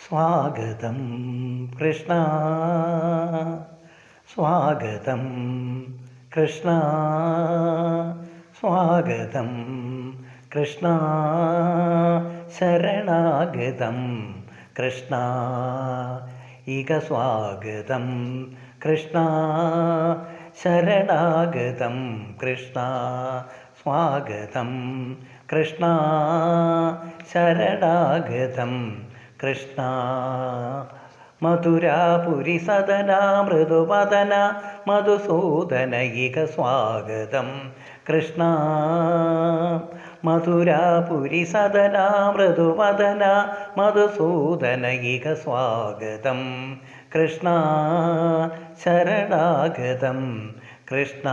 സ്വാഗതം കൃഷ്ണ, സ്വാഗതം കൃഷ്ണ, സ്വാഗതം കൃഷ്ണ, ശരണാഗതം കൃഷ്ണ, ഇക സ്വാഗതം കൃഷ്ണ, ശരണാഗതം കൃഷ്ണ, സ്വാഗതം കൃഷ്ണ, ശരണാഗതം കൃഷ്ണ. മധുരാപുരി സദന മൃദുവദന മധുസൂദന ഇക സ്വാഗതം കൃഷ്ണ. മധുരാപുരി സദന മൃദുവദന മധുസൂദന ഇക സ്വാഗതം കൃഷ്ണ, ശരണാഗതം കൃഷ്ണ.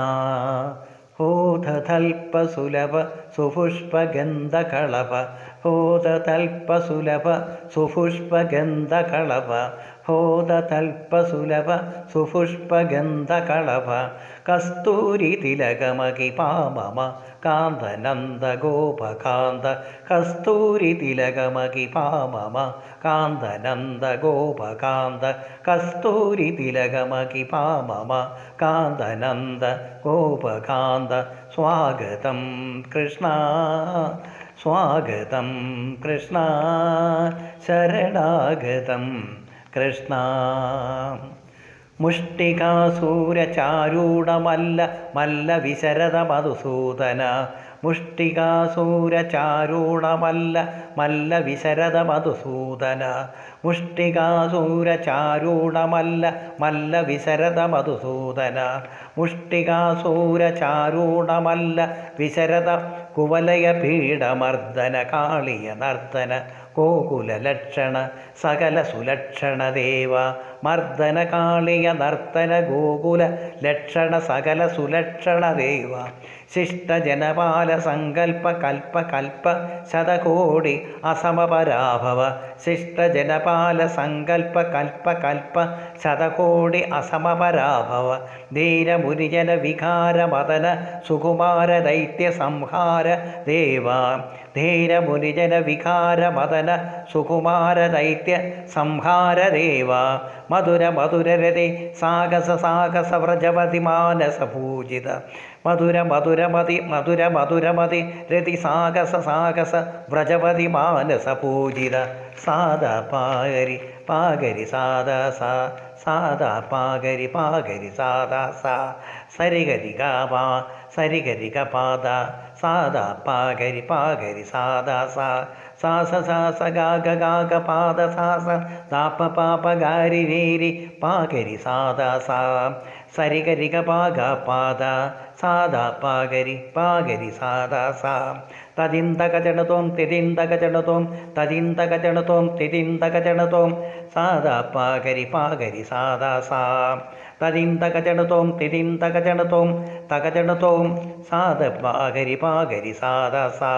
ഹോതതൽപസുലഭ സുപുഷ്പഗന്ധകളഭ, ഹോതതൽപസുലഭ സുപുഷ്പഗന്ധകളഭ, ഹോതതൽപസുലഭ സുപുഷ്പഗന്ധകളഭ. കസ്തൂരി തിലകമകി പാമമ കാന്തനന്ദ ഗോപകാന്ത, കസ്തൂരി തിലകമകി പാമമ കാന്തനന്ദ ഗോപകാന്ത, കസ്തൂരി തിലകമകി പാമമ കാന്തനന്ദ ഗോപകാന്ത. സ്വാഗതം കൃഷ്ണ, സ്വാഗതം കൃഷ്ണ, ശരണാഗതം കൃഷ്ണ. മുഷ്ടികാസൂരചാരൂഢമല്ല മല്ല വിശരദ മധുസൂദന, മുഷ്ടികാസൂരചാരൂഢമല്ല മല്ല വിശരദ മധുസൂദന, മുഷ്ടികാസൂരചാരൂഢമല്ല മല്ല വിശരദ മധുസൂദന, മുഷ്ടികാസൂരചാരൂഢമല്ല വിശരദ കുവലയ പീഠമർദ്ദന കാളിയ നർദ്ദന ഗോകുലലക്ഷണ സകല സുലക്ഷണ ദേവ, മർദ്ദന കാളിയ നർത്തന ഗോകുല ലക്ഷണ സകല സുലക്ഷണ ദേവ. ശിഷ്ടജനപാല സങ്കൽപ്പ കൽപ്പ കൽപ്പ ശതകോടി അസമപരാഭവ, ശിഷ്ടജനപാല സങ്കൽപ്പ കൽപ്പ കൽപ്പ ശതകോടി അസമപരാഭവ. ധീരമുനിജന വികാര മദന സുകുമാര ദൈത്യ സംഹാര ദേവ, ധീരമുനിജന വികാര മദന സുകുമാര ദൈത്യ സംഹാര ദേവ. മധുര മധുരരതി സാഗസ സാഗസ വ്രജവതി മാനസ പൂജിത, മധുര മധുരമതി മധുര മധുരമതി രതി സാഗസ സാഗസ വ്രജവതി മാനസ പൂജിത. സാദ പാഗരി പാഗരി സാദ സാ, സാദ പാഗരി പാഗരി സാദ സാ, സരിഗരി ഗാപ സരിഗരി ഗപാദ, സാദ പാഗരി പാഗരി സാദ സാ, സാസ സാസ ഗാഗ ഗാഗ പാദ സാസ താപ പാപ ഗാരി രീരി പാഗരി സാദ സാ, സരിഗരി ഗപാഗ പാദ സാദ പാഗരി പാഗരി സാദ സാ. തദിന്തകജണതോം തിദിന്തകജണതോം തദിന്തകജണതോം തിദിന്തകജണതോം സാദ പാഗരി പാഗരി സാദ സാ, തദിന്തകജണതോം തിദിന്തകജണതോം തകജണതോം സാദ പാഗരി പാഗരി സാദ സാ.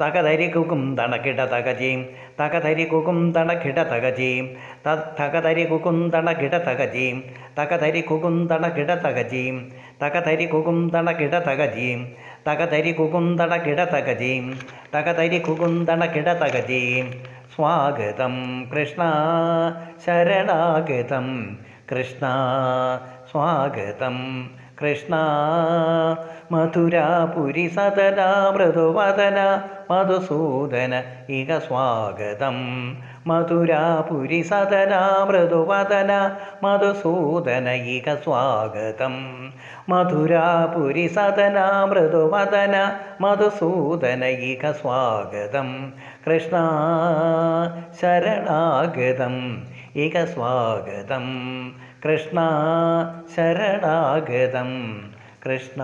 തകതരി കുകും തണകിട തകജീം, തകതരി കുകും തണകിട തകജീം, തകതരി കുകും തണകിട തകജീം, തകതരി കുകും തണകിട തകജീം, തകതരി കുകും തണകിട തകജീം, തകതരി കുകും തണകിട തകജീം, തകതരി കുകും തണകിട തകജീം. സ്വാഗതം കൃഷ്ണ, ശരണാഗതം കൃഷ്ണ, സ്വാഗതം കൃഷ്ണ. മധുരാപുരി സദന മൃദുവദന മധുസൂദന ഇക സ്വാഗതം, മധുരാപുരി സദന മൃദുവദന മധുസൂദന ഇക സ്വാഗതം, മധുരാപുരി സദന മൃദുവദന മധുസൂദന ഇക സ്വാഗതം കൃഷ്ണ, ശരണാഗതം ഇക സ്വാഗതം കൃഷ്ണ, ശരണാഗതം കൃഷ്ണ.